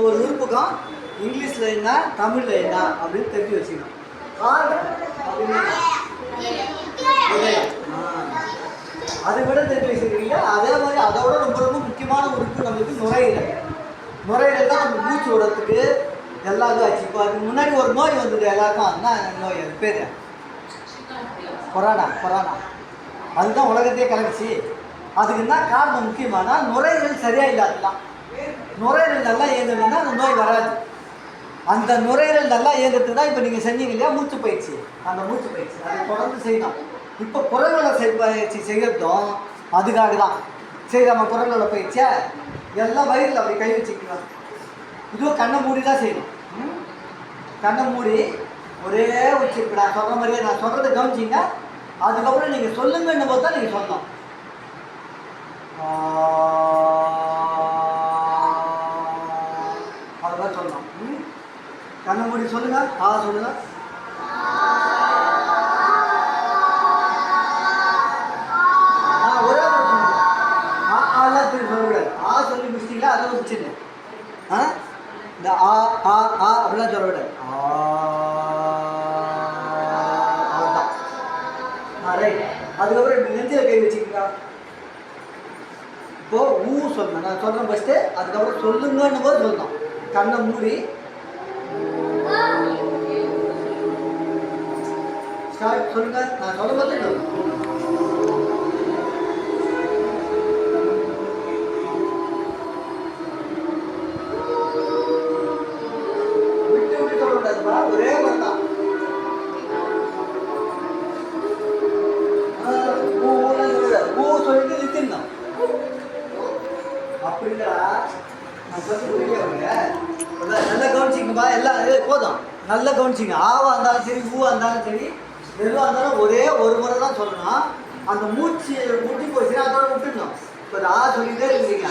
ஒவ்வொரு உறுப்புக்கும் இங்கிலீஷில் என்ன தமிழில் என்ன அப்படின்னு தெரிஞ்சு வச்சுக்கணும். கால் அப்படின்னு அதை விட தெரிஞ்சு வச்சுருக்கீங்க. அதே மாதிரி அதோட ரொம்ப ரொம்ப முக்கியமான உறுப்பு நம்மளுக்கு நுரையீரல். நுரையீரல் தான் நம்ம மூச்சு விடுறதுக்கு எல்லாருக்கும் ஆச்சு. இப்போ அதுக்கு முன்னாடி ஒரு நோய் வந்தது எல்லாருக்கும். அதுதான் நோய், அது பேர் கொரோனா. அதுதான் உலகத்தையே கலந்துச்சு. அதுக்கு என்ன காரணம் முக்கியமான நுரையீரல் சரியாக இல்லாதுதான். நுரையீரல் நல்லா இயங்குதுன்னா அந்த நோய் வராது. அந்த நுரையீரல் நல்லா இயங்குறது தான் இப்போ நீங்கள் செஞ்சீங்க இல்லையா மூச்சு பயிற்சி. அந்த மூச்சு பயிற்சி அதை தொடர்ந்து செய்யணும். இப்போ குரல்வள பயிற்சி செய்யறதும் அதுக்காக தான். சரி, நம்ம குரல்வள பயிற்சியை எல்லாம் வயிறில் அப்படி கை வச்சுக்கலாம். இதுவும் கண்ணை மூடி தான் செய்யணும். கண்ணை மூடி ஒரே வச்சு இப்போ நான் சொல்கிற மாதிரியே நான் சொல்கிறத கவனிச்சிங்க. அதுக்கப்புறம் நீங்கள் சொல்லுங்கன்னு போது தான் நீங்கள் சொல்லணும். அது மாதிரி சொல்லணும். கண்ணை மூடி சொல்லுங்க. சொல்லுங்க. ஒரே ஒரு சொல்லுங்க. ஆலாம் திரும்பி சொல்லக்கூடாது. சொல்லி முடிச்சிட்டீங்களா? அதை வச்சுங்க. இந்த அப்படிலாம் சொல்லக்கூடாது. அவ்வளோதான். ரைட். அதுக்கப்புறம் இப்படி நெஞ்சில் கை வச்சுக்கிங்களா? இப்போ சொல்லணும். நான் சொல்கிறேன் ஃபஸ்ட்டு. அதுக்கப்புறம் சொல்லுங்கன்னு போது சொல்லணும். கண்ணை மூடி ஸ்டார்ட் சொல்லுங்க. நான் சொல்ல போது சொல்லணும். ஒரே மாதிரி தான். சொல்லிட்டு நிறுத்திடணும். அப்படிங்களா? நான் சொல்லி புரியல. நல்லா கவனிச்சிங்கப்பா. எல்லாம் போதும். நல்லா கவனிச்சிங்க. ஆவா இருந்தாலும் சரி, ஊவா இருந்தாலும் சரி, எதுவாக இருந்தாலும் ஒரே ஒரு முறை தான் சொல்லணும். அந்த மூச்சு முட்டி போச்சுன்னா அதோட விட்டுடணும். இப்போ சொல்லிகிட்டே இருக்கீங்க.